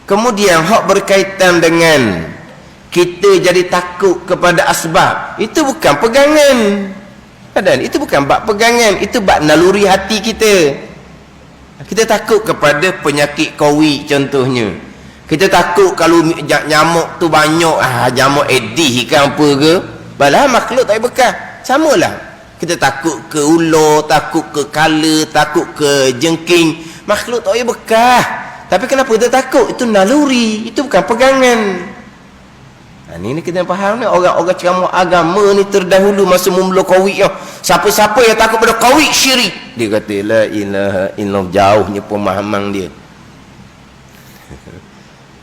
Kemudian hak berkaitan dengan kita jadi takut kepada asbab, itu bukan pegangan. Dan itu bukan bab pegangan, itu bab naluri hati kita. Kita takut kepada penyakit COVID contohnya. Kita takut kalau nyamuk tu banyak, nyamuk Aedes ke apa ke, padahal makhluk tak bekas. Samalah. Kita takut ke ular, takut ke kala, takut ke jengking, makhluk tak bekas. Tapi kenapa kita takut? Itu naluri, itu bukan pegangan. Ini kita faham ni, orang-orang ceramah agama ni terdahulu masa mula COVID ya. Siapa-siapa yang takut pada COVID syirik. Dia kata la ilaha illallah, jauhnya pemahaman dia.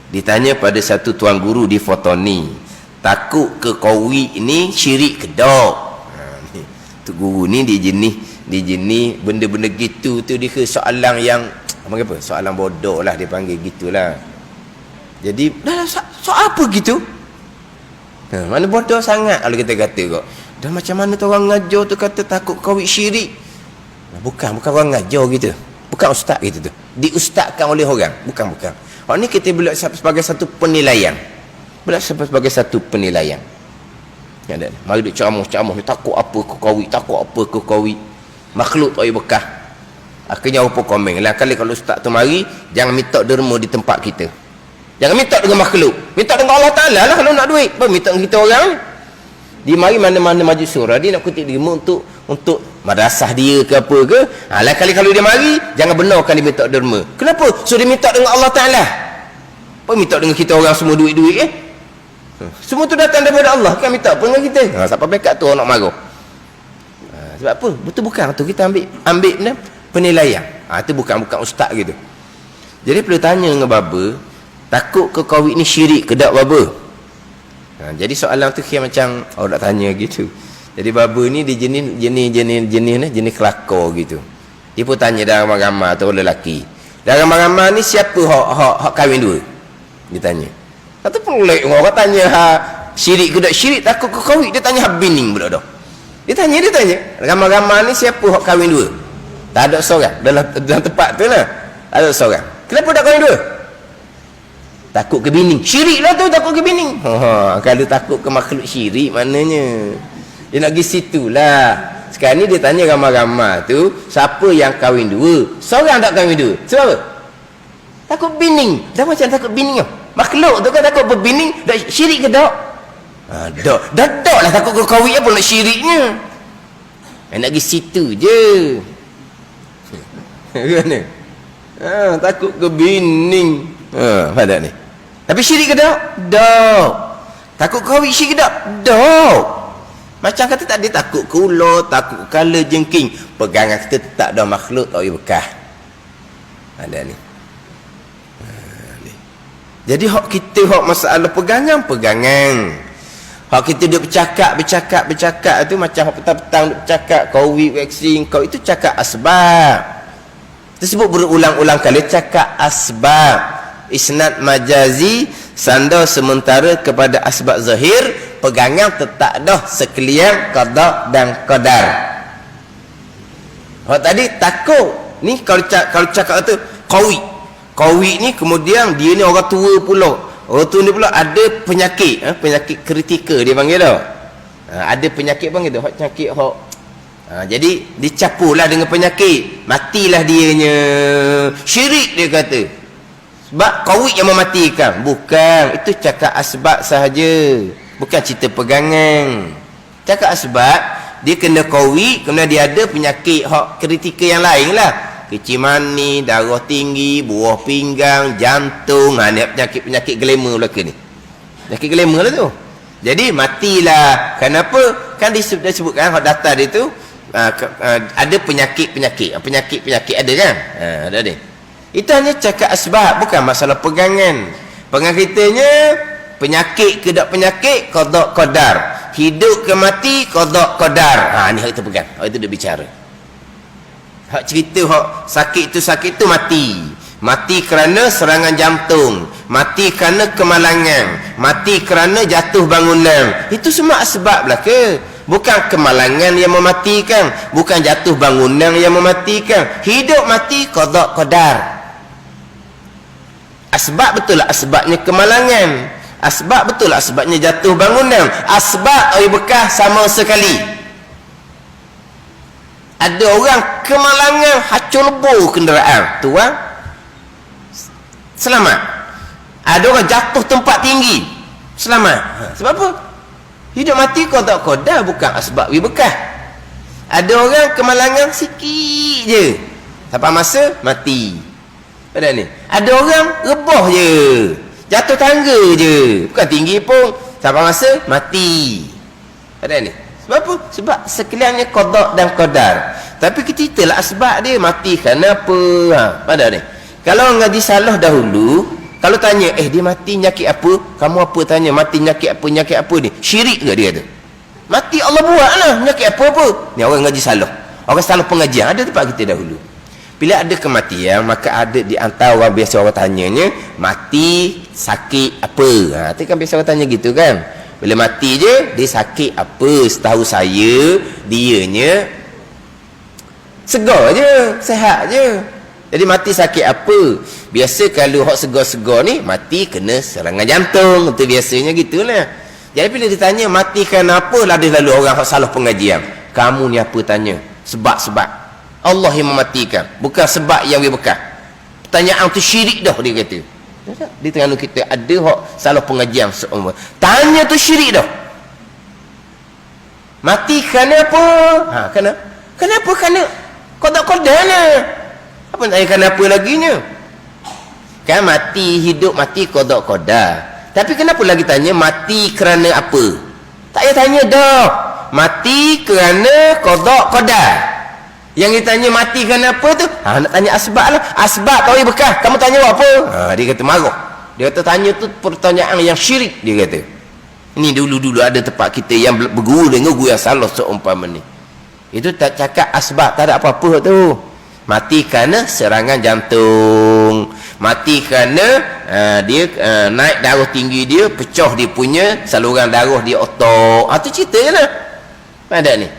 Ditanya pada satu tuan guru di Fotoni, takut ke COVID ni syirik ke tak? Tu guru ni dia jenis benda-benda gitu tu, dia ke soalan yang apa? Soalan bodoh lah dia panggil gitulah. Jadi dah soal apa gitu? Mana bodoh sangat kalau kita kata kok. Dan macam mana tu orang ngajar tu kata takut COVID syirik. Bukan orang ngajar gitu. Bukan ustaz gitu tu. Diustazkan oleh orang. Bukan. Hak ni kita boleh sebagai satu penilaian. Sebagai satu penilaian. Ya dah. Mari duk ceramah ni takut apa ke COVID, makhluk tak bekas. Akhirnya apa komen. Lain kali kalau ustaz tu mari, jangan minta derma di tempat kita. Jangan minta dengan makhluk, minta dengan Allah Ta'ala lah kalau nak duit. Minta dengan kita orang. Dia mari mana-mana majlis surah, dia nak kutip derma untuk madrasah dia ke apa ke. Lain kali kalau dia mari, jangan benarkan dia minta derma. Kenapa? So dia minta dengan Allah Ta'ala. Apa minta dengan kita orang semua duit-duit semua tu datang daripada Allah, kan minta apa dengan kita? Siapa bekat tu orang nak marah. Sebab apa? Betul bukan tu kita ambil penilaian. Itu bukan ustaz gitu. Jadi perlu tanya dengan baba, takut ke COVID ni syirik ke tak baba? Jadi soalan tu kira macam orang nak tanya gitu. Jadi baba ni dia jenis kelakar gitu. Dia pun tanya dalam ramai-ramai tu orang lelaki. Dalam ramai-ramai ni siapa hak kahwin dua? Dia tanya. Kata pelik orang tanya syirik ke tak syirik, takut ke COVID, dia tanya bining pula dah. Dia tanya ramai-ramai ni siapa hak kahwin dua? Tak ada seorang dalam tempat tu lah. Tak ada seorang. Kenapa tak kahwin dua? Takut ke bining. Syirik lah tu, takut ke bining. Kalau takut ke makhluk syirik maknanya dia nak pergi situ lah. Sekarang ni dia tanya ramai-ramai tu, siapa yang kahwin dua? Seorang tak kahwin dua. Sebab apa? Takut bining. Dah macam takut bining tau. Makhluk tu kan takut berbining, dah syirik ke tak? Dah lah takut ke COVID apa nak syiriknya. Nak pergi situ je. Kan? Takut ke bining. Pada ni. Tapi syirik ke tak? Tak. Takut COVID syirik ke tak? Tak. Macam kata tak, dia takut ke ular, takut ke kala jengking. Pegangan kita tak ada makhluk tak boleh bekas. Ada ni. Jadi hak kita, hak masalah pegangan. Hak kita duk bercakap tu macam hak petang-petang duk bercakap COVID, vaksin, kau itu cakap asbab. Tersebut berulang-ulang kali cakap asbab. Isnad majazi, sanda sementara kepada asbab zahir, pegangan tetap dah sekalian qada dan qadar. Hak tadi takut. Ni kalau cakap tu COVID ni kemudian dia ni orang tua pula. Orang tua ni pula ada penyakit, penyakit kritikal dia panggil dah. Ada penyakit panggil tu, penyakit hak. Jadi dicapulah dengan penyakit, matilah dianya. Syirik dia kata. Sebab COVID yang mematikan. Bukan, itu cakap asbab sahaja. Bukan cerita pegangan. Cakap asbab, dia kena COVID, kemudian dia ada penyakit hak kritikal yang lain lah. Kecil mani, darah tinggi, buah pinggang, jantung. Ni penyakit glamour belaka ni. Penyakit glamour lah tu. Jadi matilah. Kenapa? Kan disebutkan hak data dia tu ada penyakit ada kan? Ada ni. Itu hanya cakap asbab, bukan masalah pegangan. Pegangan kitanya penyakit ke tak penyakit, qada qadar. Hidup ke mati, qada qadar. Ni hak kita pegang. Hak itu dia bicara. Hak cerita hak sakit tu mati kerana serangan jantung, mati kerana kemalangan, mati kerana jatuh bangunan. Itu semua asbab lah ke? Bukan kemalangan yang mematikan, bukan jatuh bangunan yang mematikan. Hidup mati qada qadar. Asbab betul lah asbabnya kemalangan, asbab betul lah asbabnya jatuh bangunan, asbab oi bekah sama sekali. Ada orang kemalangan hacur lebur kenderaan, tuan selamat. Ada orang jatuh tempat tinggi, selamat. Sebab apa? Hidup mati qada bukan asbab wi bekah. Ada orang kemalangan sikit je, sampai masa mati. Ada ni. Ada orang rebah je, jatuh tangga je, bukan tinggi pun, sampai masa mati. Ada ni. Sebab apa? Sebab sekaliannya qada dan qadar. Tapi kita ceritalah asbab dia mati kerana apa. Pada ni. Kalau ngaji salah dahulu, kalau tanya, dia mati nyakit apa? Kamu apa tanya, mati nyakit apa ni? Syirik ke dia tu? Mati Allah buat lah, nyakit apa-apa. Ni orang ngaji salah. Orang salah pengajian, ada tempat kita dahulu. Bila ada kematian, maka ada di antara orang biasa orang tanyanya, mati sakit apa? Itu kan biasa orang tanya gitu kan. Bila mati je, dia sakit apa? Setahu saya, dianya segar je, sehat je. Jadi mati sakit apa? Biasa kalau hak segar-segar ni, mati kena serangan jantung. Itu biasanya gitulah. Jadi bila ditanya, mati kerana apa? Lalu orang hak salah pengajian. Kamu ni apa tanya? Sebab-sebab. Allah yang mematikan, bukan sebab yang dia bekah. Pertanyaan tu syirik dah, dia kata. Di tengah kita ada hak salah pengajian seumpama. Tanya tu syirik dah. Mati kerana apa? Kenapa? Kerana qada lah. Apa nak tanya kenapa laginya? Kan mati, hidup, mati, qada. Tapi kenapa lagi tanya mati kerana apa? Tak payah tanya dah. Mati kerana qada. Yang ditanya mati kerana apa tu? Nak tanya asbab lah. Asbab kau bekah. Kamu tanya apa? Dia kata marah. Dia kata tanya tu pertanyaan yang syirik. Dia kata. Ini dulu-dulu ada tempat kita yang berguru dengan guru yang salah seumpama ni. Itu tak cakap asbab. Tak ada apa-apa tu. Mati kerana serangan jantung. Mati kerana dia naik darah tinggi dia, pecah dia punya saluran darah dia otak. Itu cerita je lah. Ada ni.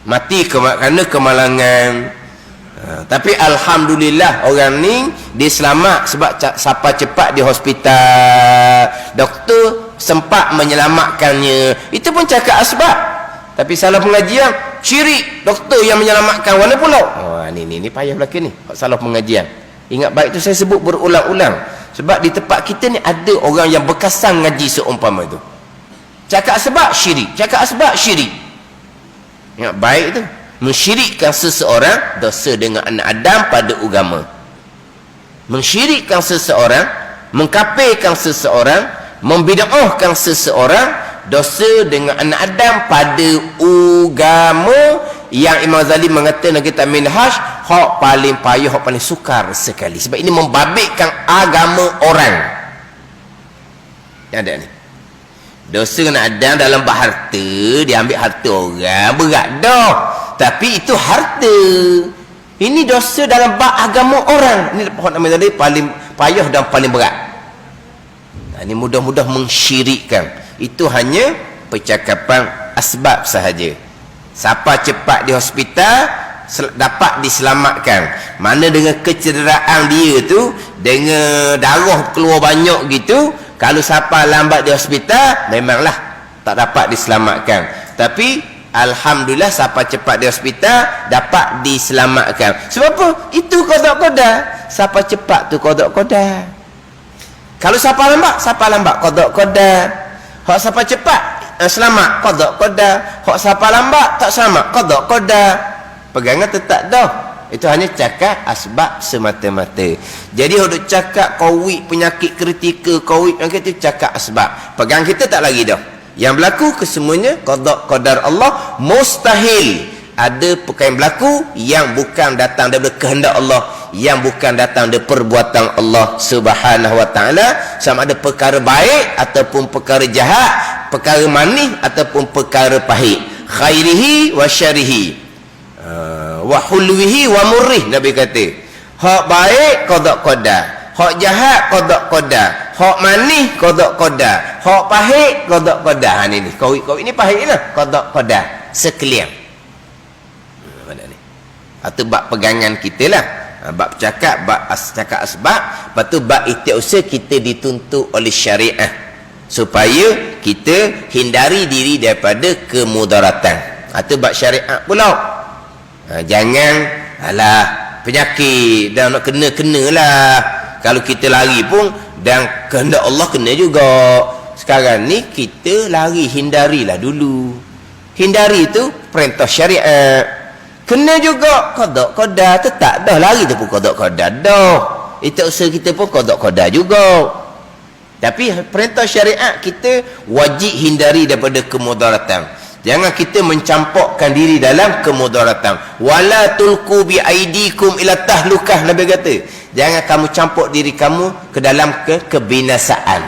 Mati kerana kemalangan. Tapi alhamdulillah orang ni dia selamat sebab sampai cepat di hospital. Doktor sempat menyelamatkannya. Itu pun cakap asbab. Tapi salah pengajian, syirik. Doktor yang menyelamatkan mana pula? Ni payah belaka ni. Salah pengajian. Ingat baik tu saya sebut berulang-ulang. Sebab di tempat kita ni ada orang yang berkesan ngaji seumpama tu. Cakap asbab syirik. Cakap asbab syirik. Ingat baik tu. Mensyirikkan seseorang dosa dengan anak Adam pada agama. Mensyirikkan seseorang, mengkafirkan seseorang, membid'ahkan seseorang dosa dengan anak Adam pada agama yang Imam Ghazali mengatakan dalam kitab Minhaj, hak paling payah, hak paling sukar sekali. Sebab ini membabitkan agama orang. Yang ada ni. Dosa dengan Adam dalam harta, dia ambil harta orang, berat dah. Tapi itu harta. Ini dosa dalam agama orang. Ini pohon nama tadi paling payah dan paling berat. Ini mudah-mudah mensyirikkan. Itu hanya percakapan asbab sahaja. Siapa cepat di hospital dapat diselamatkan. Mana dengan kecederaan dia tu, dengan darah keluar banyak gitu, kalau siapa lambat di hospital, memanglah tak dapat diselamatkan. Tapi alhamdulillah siapa cepat di hospital dapat diselamatkan. Sebab apa? Itu qada. Siapa cepat tu qada. Kalau siapa lambat qada. Hak siapa cepat selamat qada. Hak siapa lambat tak selamat qada. Pegangan tetap dah. Itu hanya cakap asbab semata-mata. Jadi hendak cakap COVID, penyakit kritikal COVID, yang kita cakap asbab. Pegang kita tak lagi dah. Yang berlaku kesemuanya qada qadar Allah, mustahil ada perkara yang berlaku yang bukan datang daripada kehendak Allah, yang bukan datang dari perbuatan Allah Subhanahu wa taala, sama ada perkara baik ataupun perkara jahat, perkara manis ataupun perkara pahit, khairihi wa syarihi, wa hulwihi wa murrih. Nabi kata hak baik qada, hak jahat qada, hak manis qada, hak pahit qada. Ni kau ini pahit lah, qada sekalian. Mana ni? Atau bab pegangan kita lah. bab cakap, bab cakap asbab, lepas tu bab istiusaha kita dituntut oleh syariah supaya kita hindari diri daripada kemudaratan. Itu bab syariat pula. Jangan alah penyakit dan nak kena-kenalah. Kalau kita lari pun dan kehendak Allah kena juga. Sekarang ni kita lari, hindarilah dulu. Hindari tu perintah syariat. Kena juga qada qada, tetap dah lari tu pun qada qada dah. Istiusaha kita pun qada qada juga. Tapi perintah syariat kita wajib hindari daripada kemudaratan. Jangan kita mencampakkan diri dalam kemudaratan. Wala tulqu bi aidikum ila tahlukah, Nabi kata. Jangan kamu campur diri kamu ke dalam kebinasaan.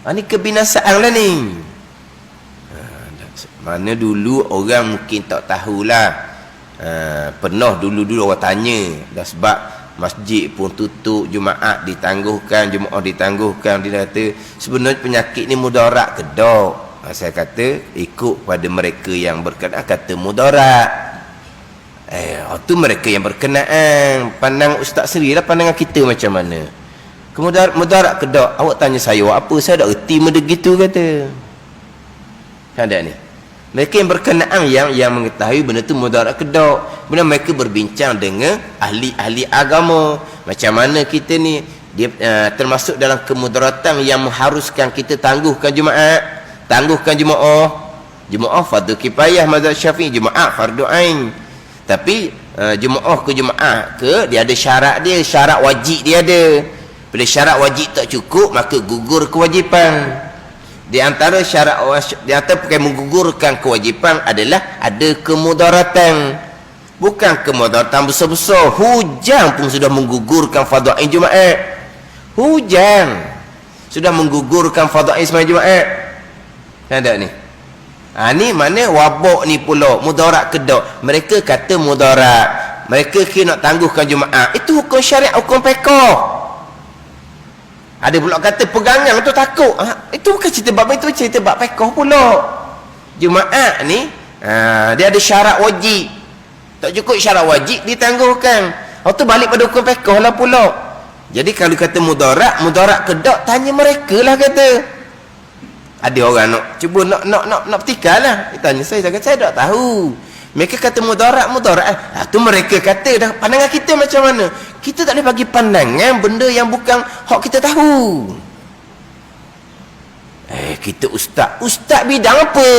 Ini kebinasaan lah ni. Mana dulu orang mungkin tak tahulah. Pernah dulu-dulu orang tanya. Dah sebab masjid pun tutup, Jumaat ditangguhkan, Jumaat ditangguhkan. Dia kata sebenarnya penyakit ni mudarat ke tak? Saya kata ikut pada mereka yang berkenaan kata mudarat. Itu mereka yang berkenaan. Pandang Ustaz Seri lah, pandangan kita macam mana. Kemudian mudarat ke tak? Awak tanya saya apa, saya tak erti benda gitu kata. Ada ni. Mereka yang berkenaan yang mengetahui benda tu mudarat ke tak. Kemudian mereka berbincang dengan ahli-ahli agama. Macam mana kita ni dia termasuk dalam kemudaratan yang mengharuskan kita tangguhkan Jumaat. Tangguhkan Jumaat fardu kifayah mazhab Syafi'i, Jumaat fardu ain. Tapi Jumaat ke Jumaat ke dia ada syarat dia, syarat wajib dia ada. Bila syarat wajib tak cukup maka gugur kewajipan. Di antara syarat di antara perkara menggugurkan kewajipan adalah ada kemudaratan. Bukan kemudaratan besar-besar. Hujan pun sudah menggugurkan fardu ain Jumaat. Hujan sudah menggugurkan fardu ain sembahyang Jumaat. Ada ni. Ni mana wabak ni pula mudarat kedok. Mereka kata mudarat. Mereka kira nak tangguhkan Jumaat. Itu hukum syariat, hukum fiqh. Ada pula kata pegangan tu takut. Itu bukan cerita bab itu, cerita bab fiqh pula. Jumaat ni dia ada syarat wajib. Tak cukup syarat wajib ditangguhkan. Tu balik pada hukum fiqh lah pula. Jadi kalau kata mudarat kedok, tanya mereka lah kata. Ada orang nak cuba nak petikai lah. Dia tanya saya kata saya tak tahu. Mereka kata mudarat. Tu mereka kata dah, pandangan kita macam mana? Kita tak boleh bagi pandangan benda yang bukan hak kita tahu. Kita ustaz bidang apa?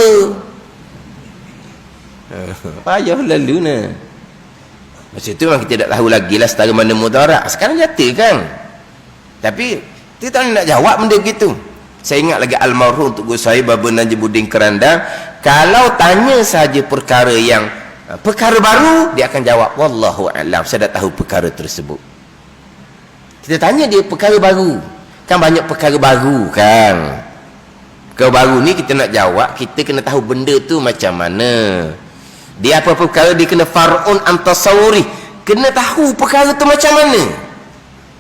Payah lalu nah. Masa tu memang kita tak tahu lagi lah setara mana mudarat. Sekarang nyata kan. Tapi kita tak nak jawab benda gitu. Saya ingat lagi almarhum Tok Guru saya Baba Najibuddin Kerandang, kalau tanya saja perkara yang perkara baru, dia akan jawab wallahu a'lam, saya dah tahu perkara tersebut. Kita tanya dia perkara baru, kan banyak perkara baru kan. Perkara baru ni kita nak jawab, kita kena tahu benda tu macam mana. Dia apa-apa perkara dia kena far'un an tasawuri, kena tahu perkara tu macam mana.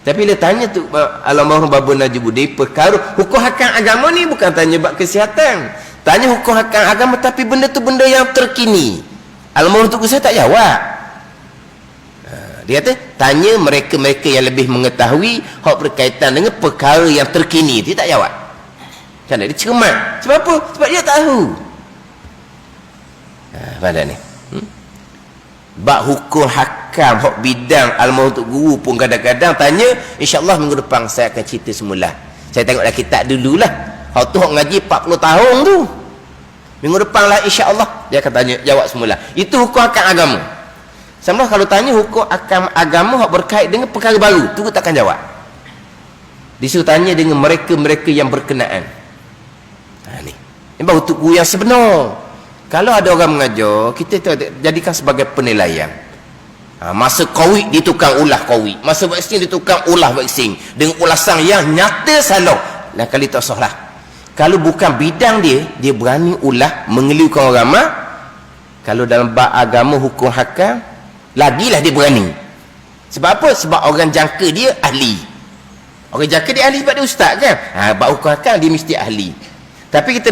Tapi dia tanya tu almarhum Baba Najibuddin perkara hukum hakam agama ni bukan tanya bab kesihatan. Tanya hukum hakam agama tapi benda tu benda yang terkini. Almarhum tu saya tak jawab. Dia kata tanya mereka-mereka yang lebih mengetahui hak berkaitan dengan perkara yang terkini. Dia tak jawab. Macam mana? Dia cermat. Sebab apa? Sebab dia tahu. Pada ni. Bab hukum hakam, hak bidang almarhum Tok Guru pun kadang-kadang tanya, insya-Allah minggu depan saya akan cerita semula. Saya tengok dah kitab dululah. Hak tu hak ngaji 40 tahun tu. Minggu depan lah insya-Allah dia akan tanya, jawab semula. Itu hukum hakam agama. Sama kalau tanya hukum hakam agama hak berkait dengan perkara baru, tu takkan jawab. Disuruh tanya dengan mereka-mereka yang berkenaan. Ni. Ini baru Tok Guru yang sebenar. Kalau ada orang mengajar, kita jadikan sebagai penilaian. Masa COVID dia tukang ulah COVID, masa vaksin dia tukang ulah vaksin dengan ulasan yang nyata salah. Dan kali tak salah. Kalau bukan bidang dia berani ulah mengelirukan orang ramai. Kalau dalam bab agama hukum hakam, lagilah dia berani. Sebab apa? Sebab orang jangka dia ahli. Orang jangka dia ahli sebab dia ustaz kan. Bab hukum hakam dia mesti ahli. Tapi kita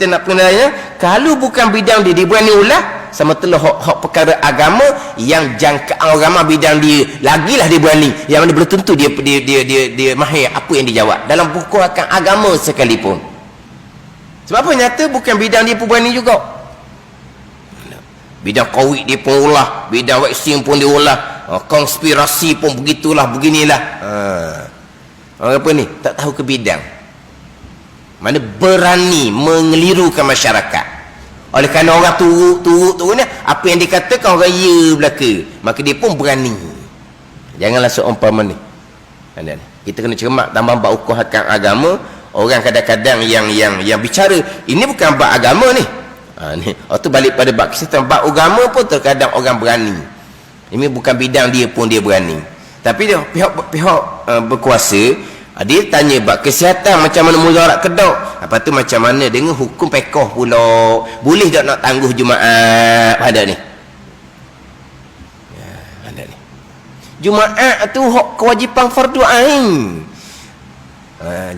nak penilaiannya, kalau bukan bidang dia berani ulah, sama telah hak perkara agama yang jangkaan agama bidang dia lagilah dia berani, yang mana belum tentu dia mahir apa yang dijawab dalam buku akan agama sekalipun. Sebab apa? Nyata bukan bidang dia pun berani juga. Bidang COVID dia pun ulah, bidang vaksin pun dia ulah, konspirasi pun begitulah, beginilah. Orang apa ni? Tak tahu ke bidang. Mana berani mengelirukan masyarakat. Oleh kerana orang turut ni, apa yang dikatakan orang ya belaka, maka dia pun berani. Janganlah seumpama ni. Kita kena cermat tambah bab ukur hakam agama. Orang kadang-kadang yang bicara ini bukan bab agama ni. Ni tu balik pada bab kesihatan. Bab agama pun terkadang orang berani. Ini bukan bidang dia pun dia berani. Tapi dia pihak berkuasa, dia tanya bab kesihatan macam mana mudarat kedok. Lepas tu macam mana dengan hukum pekoh pula. Boleh tak nak tangguh Jumaat pada ni? Ya, pada ni. Jumaat tu hak kewajipan fardu ain.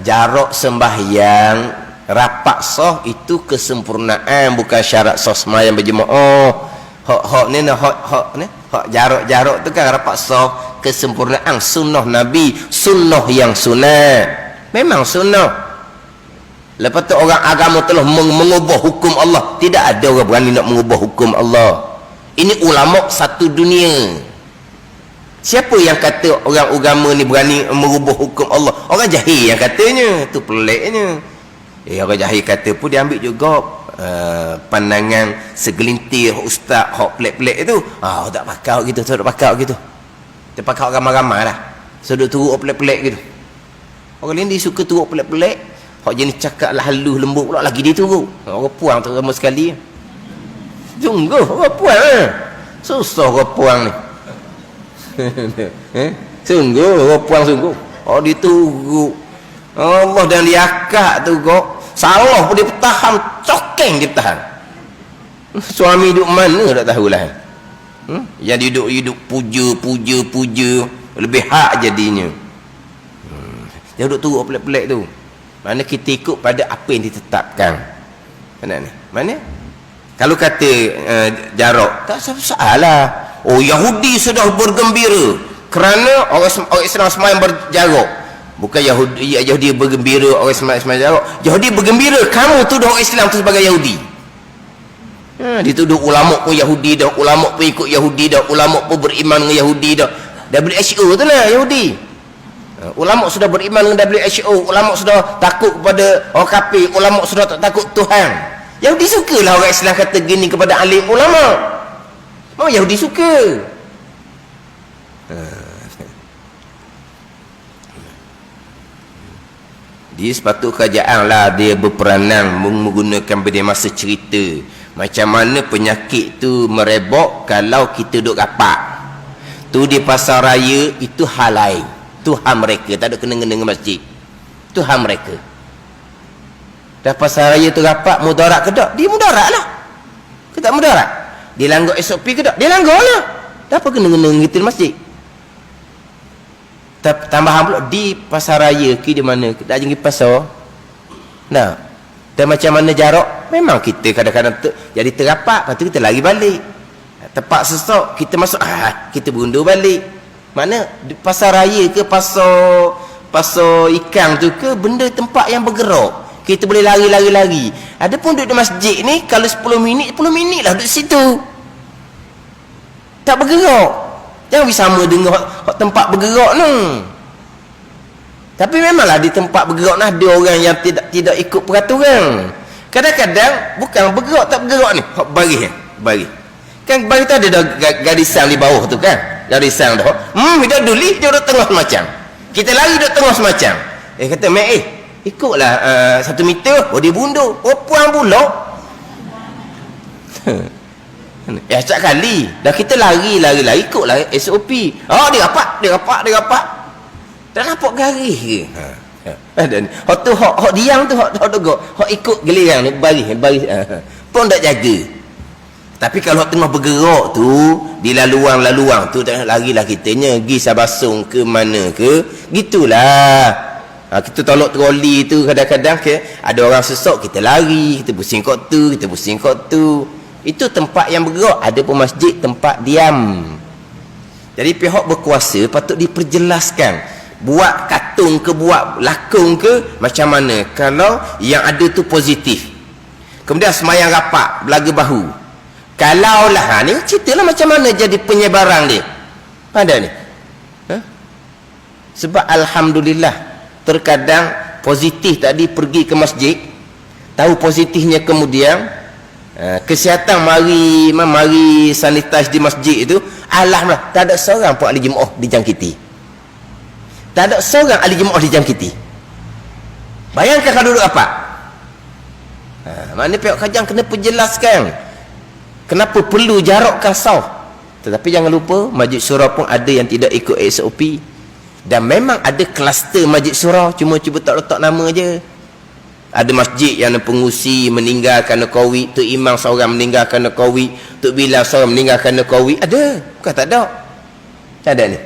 Jarak sembahyang rapat sah itu kesempurnaan, bukan syarat sah sembahyang berjemaah. Hak jarak tu kan rapat sah kesempurnaan sunnah Nabi, sunnah yang sunat. Memang sunnah. Lepas tu orang agama telah mengubah hukum Allah. Tidak ada orang berani nak mengubah hukum Allah. Ini ulama satu dunia. Siapa yang kata orang agama ni berani merubah hukum Allah? Orang jahil yang katanya. Tu peliknya. Orang jahil kata pun dia ambil juga pandangan segelintir ustaz hak pelik-pelik tu. Tak pakau gitu, tak pakau gitu. Dia pakau ramai-ramai lah. So duk turut pelik-pelik gitu. Orang lain dia suka turut pelik-pelik. Hak jenis cakap lah halus lembut pula lagi dia turut. Orang puang tu ramai sekali. Sungguh orang puang susah orang puang ni. Sungguh orang puang sungguh. Dia turut. Allah dan liakat tu kok. Salah pun dia bertahan, cokeng dia bertahan. Suami duduk mana tak tahulah. Yang duduk puja lebih hak jadinya. Dia duduk turut pelik-pelik tu. Mana kita ikut pada apa yang ditetapkan. Mana ni? Mana? Kalau kata jarak, tak salah. Yahudi sudah bergembira kerana orang Islam sembahyang berjarak. Bukan Yahudi bergembira orang sembahyang jarak. Yahudi bergembira kamu tuduh orang Islam tu sebagai Yahudi. Dituduh ulama pun Yahudi dah, ulama pun ikut Yahudi dah, ulama pun beriman dengan Yahudi dah. WHO tu lah Yahudi. Ulama sudah beriman dengan WHO, ulama sudah takut kepada orang kafir, ulama sudah tak takut Tuhan. Yahudi sukalah orang Islam kata gini kepada alim ulama. Yahudi suka. Dia sepatut kerajaan lah dia berperanan menggunakan pada masa cerita macam mana penyakit tu merebak kalau kita duduk rapat tu di pasar raya. Itu hal lain, tu hal mereka, tak ada kena-kena dengan masjid. Tu hal mereka. Dah pasar raya tu rapat mudarat ke tak? Dia mudarat lah. Ke tak mudarat? Dia langgar SOP ke tak? Dia langgar lah. Dah apa kena-kena dengan kita di masjid? Tambahan pula di pasar raya ke di mana kita pergi pasar. Nah, dan macam mana jarak? Memang kita kadang-kadang jadi terapak, lepas tu kita lari balik. Tepat sesak kita masuk, kita berundur balik. Mana di pasar raya ke pasar ikan tu ke benda tempat yang bergerak. Kita boleh lari. Adapun duduk di masjid ni kalau 10 minit lah duduk situ. Tak bergerak. Jangan sama dengan tempat bergerak ni. Tapi memanglah di tempat bergerak ni ada orang yang tidak ikut peraturan. Kadang-kadang bukan bergerak tak bergerak ni. Baris. Kan baris tu ada garisan di bawah tu kan. Garisan dah. Dia duli dia duduk tengah semacam. Kita lari duduk tengah semacam. Kata ikutlah 1 meter. Dia bundur. Puang pula. Acak kali dah kita lari ikutlah SOP. Dia rapat tak nampak garis ke? Dan tu hak diam tu hak dogok hak ikut giliran ni baris pun tak jaga. Tapi kalau tengah bergerak tu di laluang tu tak larilah kitanya pergi Sabasung ke mana ke gitulah. Kita tolak troli tu kadang-kadang ke ada orang sesak kita lari, kita pusing kot tu. Itu tempat yang bergerak. Ada pun masjid tempat diam. Jadi pihak berkuasa patut diperjelaskan. Buat katung ke, buat lakung ke, macam mana kalau yang ada tu positif. Kemudian semayang rapat, belaga bahu. Kalau lah, ni ceritalah macam mana jadi penyebaran dia. Pada ni. Sebab Alhamdulillah, terkadang positif tadi pergi ke masjid, tahu positifnya kemudian, kesihatan mari sanitize di masjid itu, alhamdulillah, tak ada seorang pun ahli jemaah dijangkiti. Tak ada seorang ahli jemaah dijangkiti. Bayangkan kalau duduk apa? Maknanya pihak kajian kena perjelaskan kenapa perlu jarakkan saf. Tetapi jangan lupa Majlis Surah pun ada yang tidak ikut SOP. Dan memang ada kluster Majlis Surah, cuma cuba tak letak nama je. Ada masjid yang pengusi meninggal kerana Covid, Tok Imam seorang meninggal kerana Covid, Tok Bilal seorang meninggal kerana Covid. Ada, bukan tak ada. Tak ada ni.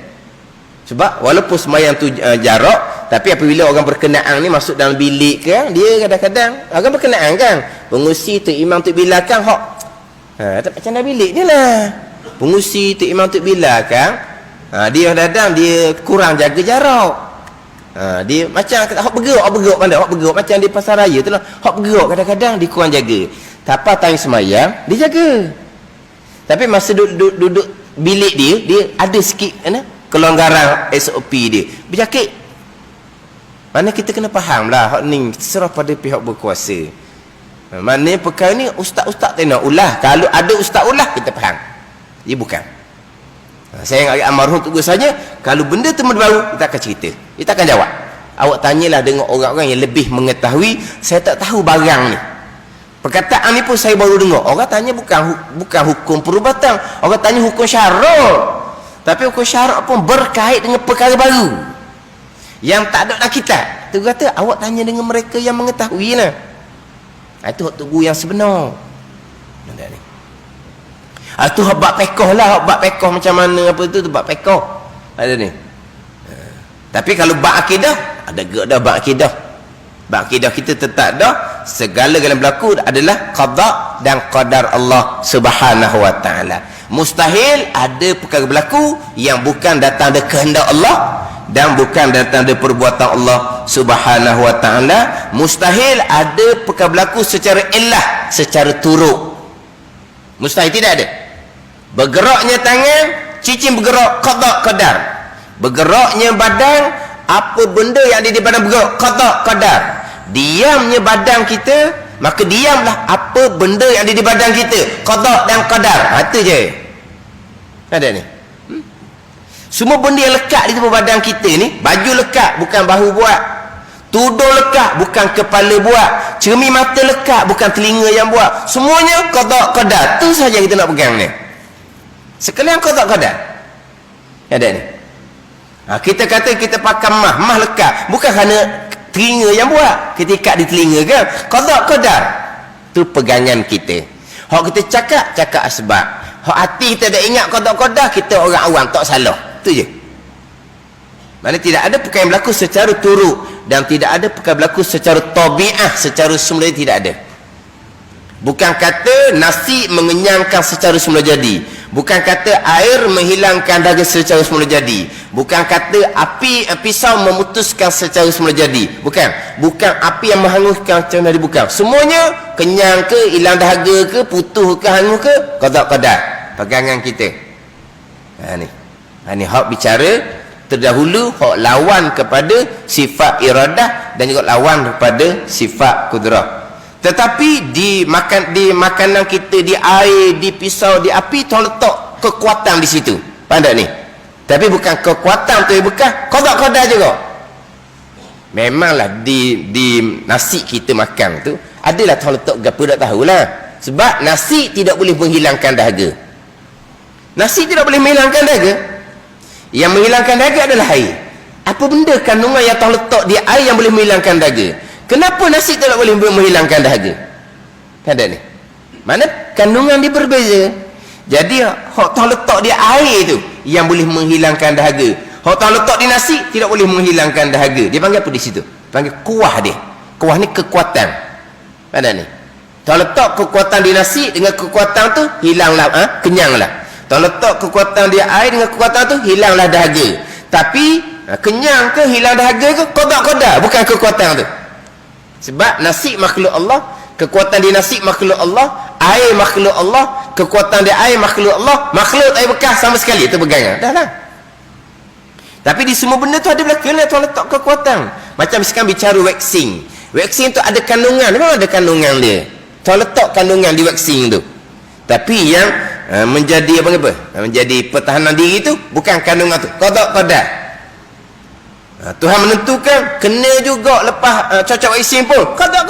Sebab walaupun semayang tu jarak, tapi apabila orang berkenaan ni masuk dalam bilik kan, dia kadang-kadang orang berkenaan kan, pengusi Tok Imam Tok Bilal kan hok tak macam dalam bilik dia lah. Pengusi Tok Imam Tok Bilal kan, dia kadang-kadang dia kurang jaga jarak. Dia macam hok bergerak pandai, hok bergerak macam di pasar raya tu lah, hok bergerak kadang-kadang dia kurang jaga. Tak apa, time semayang dia jaga. Tapi masa duduk bilik dia ada sikit kelonggaran SOP dia, berjakit. Mana kita kena faham lah hak ni, serah pada pihak berkuasa. Mana perkara ni ustaz-ustaz tak nak ulah. Kalau ada ustaz ulah, kita faham. Dia bukan. Saya yang agak almarhum tu saja, kalau benda tu baru, kita akan cerita, kita akan jawab. Awak tanyalah dengan orang-orang yang lebih mengetahui. Saya tak tahu barang ni. Perkataan ni pun saya baru dengar. Orang tanya bukan hukum perubatan, orang tanya hukum syarak. Tapi hukum syarak pun berkait dengan perkara baru yang tak ada dalam kitab. Tu kata awak tanya dengan mereka yang mengetahui lah. Itu hak tugu yang sebenar. Benda ni. Itu hak bab pekoh lah. Hak bab pekoh macam mana apa tu bab pekoh. Ada ni. Tapi kalau bab akidah, ada gak dah bab akidah. Bab akidah kita tetap dah segala-galanya berlaku adalah qada dan qadar Allah Subhanahu wa taala. Mustahil ada perkara berlaku yang bukan datang dari kehendak Allah dan bukan datang dari perbuatan Allah Subhanahu wa taala. Mustahil ada perkara berlaku secara illah, secara turuk. Mustahil, tidak ada. Bergeraknya tangan, cicing bergerak, qada qadar. Bergeraknya badan, apa benda yang ada di badan bergerak, qada qadar. Diamnya badan kita, maka diamlah apa benda yang ada di badan kita, qada dan qadar. Itu je. Ada ni. Semua benda yang lekat di tubuh badan kita ni, baju lekat bukan bahu buat, tudung lekat bukan kepala buat, cermin mata lekat bukan telinga yang buat. Semuanya qada qadar. Tu saja kita nak pegang ni. Sekalian qada qadar. Ada ni. Kita kata kita pakai mah lekat bukan kerana telinga yang buat, kita ikat di telinga kan, qada qadar. Tu pegangan kita. Hak kita cakap sebab hak hati kita dah ingat qada-qadar, kita orang awam tak salah. Itu je. Mana tidak ada perkara yang berlaku secara turuk dan tidak ada perkara berlaku secara tabiah, secara semula tidak ada. Bukan kata nasi mengenyangkan secara semula jadi, bukan kata air menghilangkan dahaga secara semula jadi, bukan kata api pisau memutuskan secara semula jadi, bukan api yang menghanguskan secara jadi, bukan. Semuanya kenyang ke, hilang dahaga ke, putuh ke, hangus ke, qada-qadar. Pegangan kita. Ni hak bicara terdahulu, hak lawan kepada sifat iradah dan juga lawan kepada sifat kudrah. Tetapi di makanan kita, di air, di pisau, di api, Tuhan letak kekuatan di situ. Pandai ni. Tapi bukan kekuatan tu bekas, qada-qadar juga. Memanglah di nasi kita makan tu adalah Tuhan letak gapo tak tahulah. Sebab nasi tidak boleh menghilangkan dahaga. Nasi tidak boleh menghilangkan dahaga. Yang menghilangkan dahaga adalah air. Apa benda kandungan yang Tuhan letak di air yang boleh menghilangkan dahaga? Kenapa nasi tidak boleh menghilangkan dahaga? Ada ni. Mana kandungan dia berbeza. Jadi hak Tuhan letak di air tu yang boleh menghilangkan dahaga. Hak Tuhan letak di nasi tidak boleh menghilangkan dahaga. Dia panggil apa di situ? Panggil kuah dia. Kuah ni kekuatan. Ada ni. Tuan letak kekuatan di nasi dengan kekuatan tu hilanglah kenyanglah. Tuan letak kekuatan di air dengan kekuatan tu hilanglah dahaga. Tapi kenyang ke hilang dahaga ke qada, bukan kekuatan tu. Sebab nasi makhluk Allah, kekuatan di nasi makhluk Allah, air makhluk Allah, kekuatan di air makhluk Allah, makhluk air bekas sama sekali itu pegangan. Dah lah. Tapi di semua benda tu ada belakang tuan letak kekuatan. Macam sekarang bicara vaksin. Vaksin tu ada kandungan, memang ada kandungan dia. Tuan letak kandungan di vaksin tu. Tapi yang menjadi menjadi pertahanan diri tu bukan kandungan tu. Qada. Tuhan menentukan kena juga lepas cocok vaksin pun. Qada.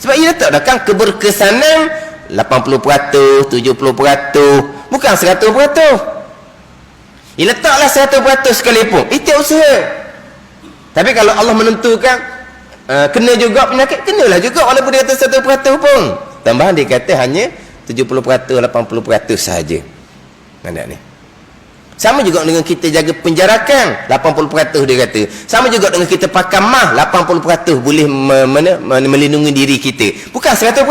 Sebab ia letak dah kan keberkesanan 80%, 70%, bukan 100%. Ia letaklah 100% sekalipun. Itu usaha. Tapi kalau Allah menentukan kena juga penyakit, kenalah juga walaupun dia kata 1% pun. Tambahan dia kata hanya 70%, 80% sahaja. Mana ni? Sama juga dengan kita jaga penjarakan, 80% dia kata. Sama juga dengan kita pakai mah, 80% boleh melindungi diri kita. Bukan 100%.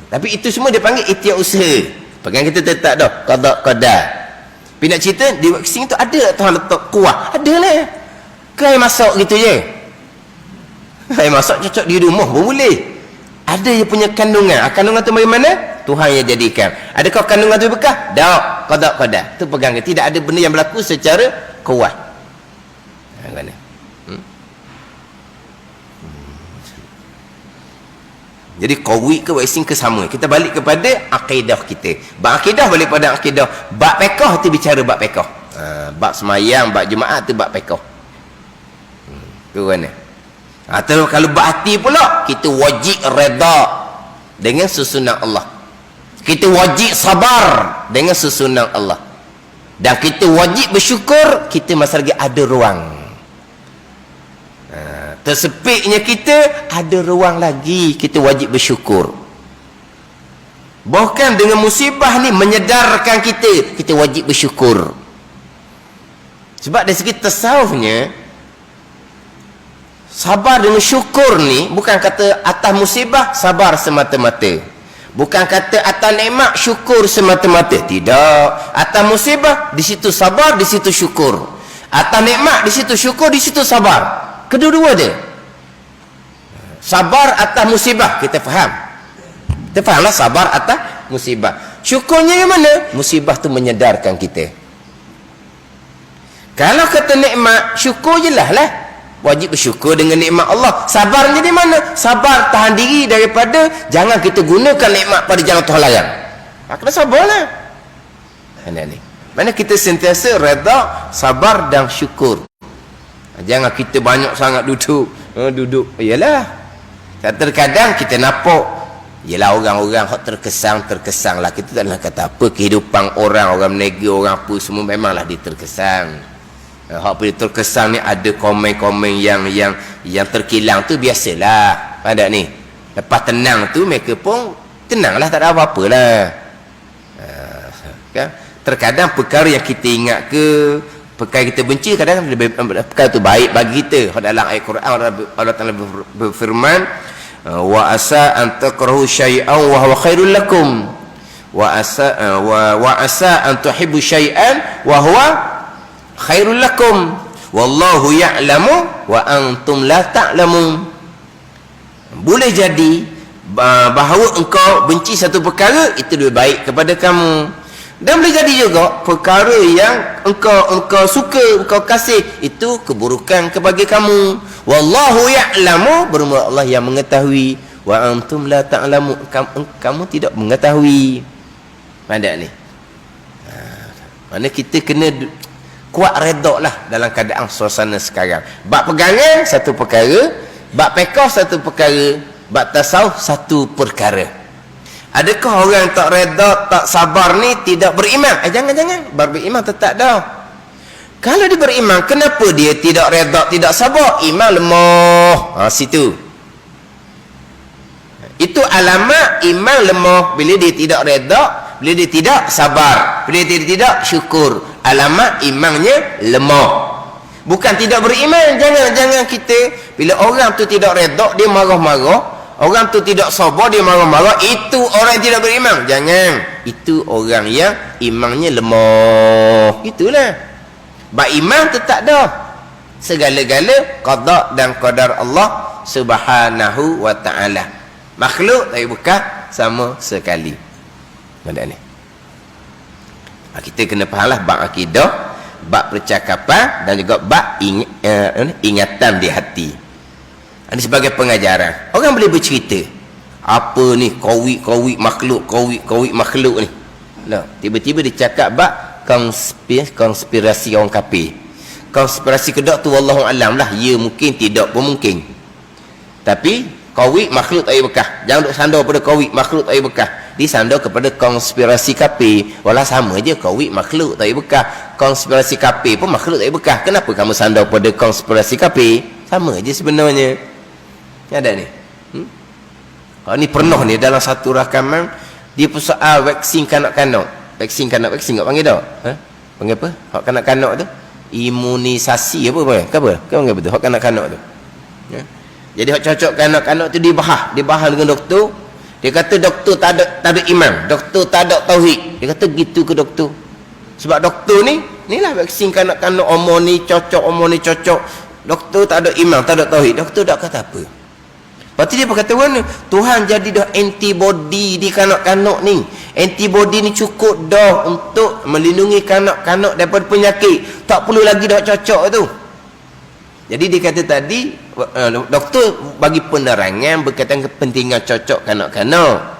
Tapi itu semua dia panggil ikhtiar usaha. Pegang kita tetap dah qada. Tapi nak cerita di vaksin tu ada Tuhan letak kuah. Adalah. Ke air masak gitu je. Air masak cocok di rumah pun boleh. Ada dia punya kandungan. Kandungan tu bagaimana? Tuhan yang jadikan. Adakah kandungan tu bekas? Tak. Qada. Tu pegang. Tidak ada benda yang berlaku secara kuat. Mana? Jadi qawi ke vaksin ke sama. Kita balik kepada akidah kita. Bab akidah balik pada akidah. Bab fiqh tu bicara bab fiqh. Bab semayang, bab Jumaat tu bab fiqh. Tu mana? Atau kalau berhati pula, kita wajib reda dengan susunan Allah. Kita wajib sabar dengan susunan Allah. Dan kita wajib bersyukur, kita masih lagi ada ruang. Tersepitnya kita, ada ruang lagi, kita wajib bersyukur. Bahkan dengan musibah ni menyedarkan kita wajib bersyukur. Sebab dari segi tasawufnya, sabar dengan syukur ni bukan kata atas musibah sabar semata-mata. Bukan kata atas nikmat syukur semata-mata. Tidak. Atas musibah di situ sabar, di situ syukur. Atas nikmat di situ syukur, di situ sabar. Kedua-dua dia. Sabar atas musibah kita faham. Kita fahamlah sabar atas musibah. Syukurnya yang mana? Musibah tu menyedarkan kita. Kalau kata nikmat, syukur je lah. Wajib bersyukur dengan nikmat Allah. Sabarnya di mana? Sabar tahan diri daripada jangan kita gunakan nikmat pada jalan Tuhan larang. Kena sabarlah. Mana kita sentiasa reda, sabar dan syukur. Jangan kita banyak sangat duduk. Yalah. Terkadang kita nampak, yalah orang-orang terkesan lah. Kita tak nak kata apa, kehidupan orang berniaga, orang apa semua memanglah dia terkesan. Hak bila terkesan ni ada komen-komen yang terkilang tu biasalah. Pada ni lepas tenang tu mereka pun tenanglah, tak ada apa-apa lah. Kan? Terkadang perkara yang kita ingat ke perkara kita benci, kadang perkara tu baik bagi kita. Dalam ayat Quran Allah Taala berfirman, wa asa an takrahu syai'an wa huwa khairul lakum wa asa an tuhibbu syai'an wa huwa khairul lakum wallahu ya'lamu wa antum la ta'lamun. Boleh jadi bahawa engkau benci satu perkara itu lebih baik kepada kamu, dan boleh jadi juga perkara yang engkau suka, engkau kasih itu keburukan kepada kamu. Wallahu ya'lamu, bermula Allah yang mengetahui, wa antum la ta'lamu, kamu tidak mengetahui. Pada ni mana kita kena kuat redok lah dalam keadaan suasana sekarang. Bab pegangan satu perkara, bab fiqh satu perkara, bab tasawuf satu perkara. Adakah orang yang tak redok, tak sabar ni tidak beriman? Jangan-jangan beriman tetap dah. Kalau dia beriman, kenapa dia tidak redok, tidak sabar? Iman lemah. Situ. Itu alamat iman lemah bila dia tidak redok, bila dia tidak sabar, bila dia tidak syukur. Alamat imannya lemah. Bukan tidak beriman. Jangan kita bila orang tu tidak redha dia marah-marah, orang tu tidak sabar dia marah-marah, itu orang yang tidak beriman. Jangan. Itu orang yang imannya lemah. Itulah. Bak iman tu tak dah. Segala-gala qada dan qadar Allah Subhanahu wa taala. Makhluk tak bekas sama sekali. Mana ni? Kita kena fahamlah bab akidah, bab percakapan dan juga bab ingatan di hati. Ini sebagai pengajaran. Orang boleh bercerita apa ni kawik makhluk ni. Nah, tiba-tiba dia cakap bab konspirasi orang kafir. Konspirasi kedok tu wallahu alam lah. Ya mungkin, tidak pun mungkin. Tapi kawik makhluk tak bekas. Jangan duk sandar pada kawik makhluk tak bekas. Disandar kepada konspirasi kafir. Walau sama je kawik makhluk tak bekas, konspirasi kafir pun makhluk tak bekas. Kenapa kamu sandar pada konspirasi kafir? Sama je sebenarnya. Ada ni. Ni pernah ni dalam satu rakaman dia persoal vaksin kanak-kanak. Vaksin tak panggil tak? Panggil apa? Hak kanak-kanak tu imunisasi apa panggil? Apa? Kau panggil betul hak kanak-kanak tu. Ya. Jadi hak cocok kanak-kanak tu dibahas dengan doktor. Dia kata doktor tak ada iman, doktor tak ada tauhid. Dia kata gitu ke doktor? Sebab doktor ni lah vaksin kanak-kanak, umur ni cocok. Doktor tak ada iman, tak ada tauhid. Doktor tak kata apa. Lepas tu dia berkata mana? Tuhan jadi dah antibody di kanak-kanak ni. Antibody ni cukup dah untuk melindungi kanak-kanak daripada penyakit. Tak perlu lagi dah cocok tu. Jadi dia kata tadi doktor bagi penerangan berkaitan kepentingan cocok kanak-kanak.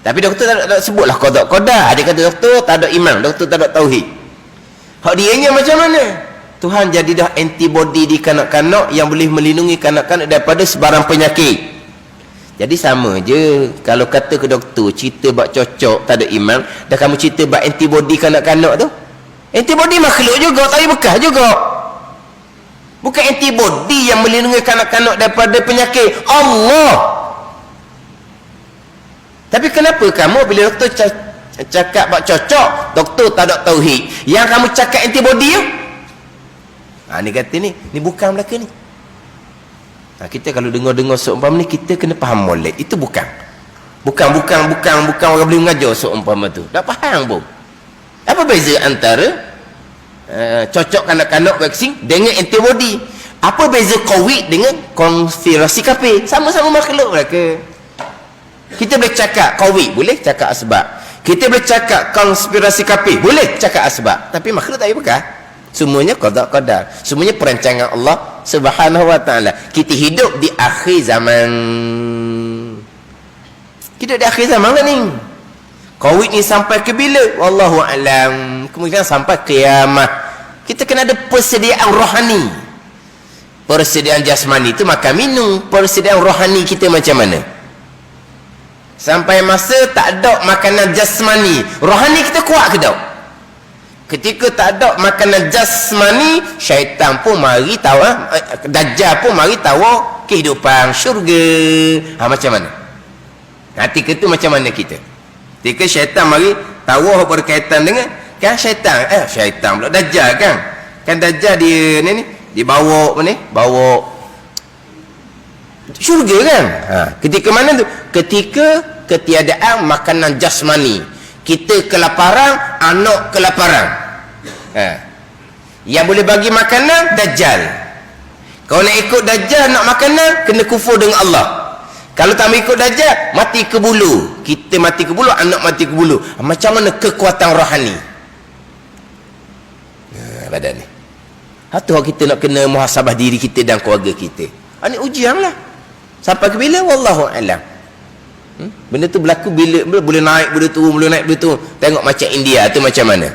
Tapi doktor tak sebutlah qada. Dia kata doktor tak ada iman, doktor tak ada tauhid. Hak dianya macam mana? Tuhan jadi dah antibody di kanak-kanak yang boleh melindungi kanak-kanak daripada sebarang penyakit. Jadi sama je kalau kata ke doktor cerita bab cocok tak ada iman, dah kamu cerita bab antibody kanak-kanak tu. Antibody makhluk juga, tak bekas juga. Bukan antibody yang melindungi kanak-kanak daripada penyakit Allah. Tapi kenapa kamu bila doktor cakap bab cocok, doktor tak ada tauhid, yang kamu cakap antibody tu? Ni kata ni bukan belaka ni. Kita kalau dengar-dengar seumpama ni kita kena faham molek. Itu bukan orang boleh mengajar seumpama tu. Tak faham pun. Apa beza antara cocok kanak-kanak vaksin dengan antibody? Apa beza COVID dengan konspirasi kafir? Sama-sama makhluk belaka. Kita boleh cakap COVID, boleh cakap asbab. Kita boleh cakap konspirasi kafir, boleh cakap asbab. Tapi makhluk tak bekas. Semuanya qada qadar. Semuanya perancangan Allah Subhanahu wa taala. Kita hidup di akhir zaman. Kita di akhir zaman lah ni. Covid ni sampai ke bila? Wallahu alam. Kemudian sampai kiamat. Kita kena ada persediaan rohani. Persediaan jasmani itu makan minum. Persediaan rohani kita macam mana? Sampai masa tak ada makanan jasmani, rohani kita kuat ke tak? Ketika tak ada makanan jasmani, syaitan pun mari tawa, dajjal pun mari tawa kehidupan syurga. Macam mana? Ketika tu macam mana kita? Ketika syaitan mari tawa berkaitan dengan kan syaitan pula dajjal kan dajjal dia ni dibawa apa ni? Bawa syurga kan? Ketika mana tu? Ketika ketiadaan makanan jasmani. Kita kelaparan, anak kelaparan. Yang boleh bagi makanan dajjal. Kalau nak ikut dajjal nak makanan, kena kufur dengan Allah. Kalau tak ikut dajjal, mati ke bulu. Kita mati ke bulu, anak mati ke bulu. Macam mana kekuatan rohani? Badan ni. Itu kita nak kena muhasabah diri kita dan keluarga kita. Ini ujian lah. Sampai ke bila? Wallahu a'lam. Benda tu berlaku bila boleh naik, boleh turun, boleh naik, boleh turun. Tengok macam India tu macam mana.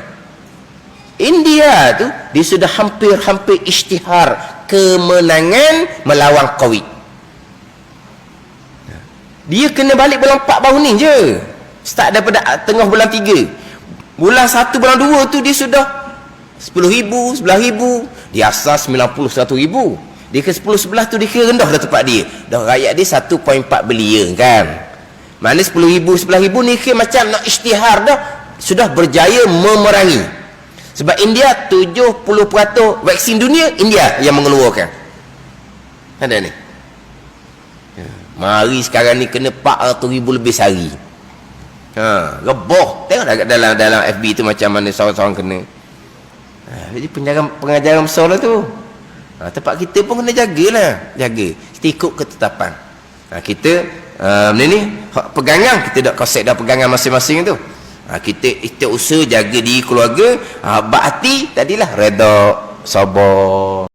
India tu dia sudah hampir isytihar kemenangan melawan Covid. Dia kena balik bulan 4 baru ni je. Start daripada tengah bulan 3. Bulan 1 bulan 2 tu dia sudah 10,000, 11,000. Dia asas 90, 100,000. Dia ke 10-11 tu dia kira rendah dah tempat dia. Dah rakyat dia 1.4 bilion kan. Mana 10,000, 11,000 ni kira macam nak isytihar dah. Sudah berjaya memerangi. Sebab India 70% vaksin dunia India yang mengeluarkan. Ada ni. Mari sekarang ni kena 400,000 lebih sehari. Reboh. Tengok dalam FB tu macam mana seorang-seorang kena. Jadi pengajaran besar lah tu. Tempat kita pun kena jagalah. Jaga. Kita ikut ketetapan. Kita benda ni pegangan, kita dah konsep dah pegangan masing-masing tu. Kita usaha jaga diri keluarga. Bak hati tadilah redha, sabar.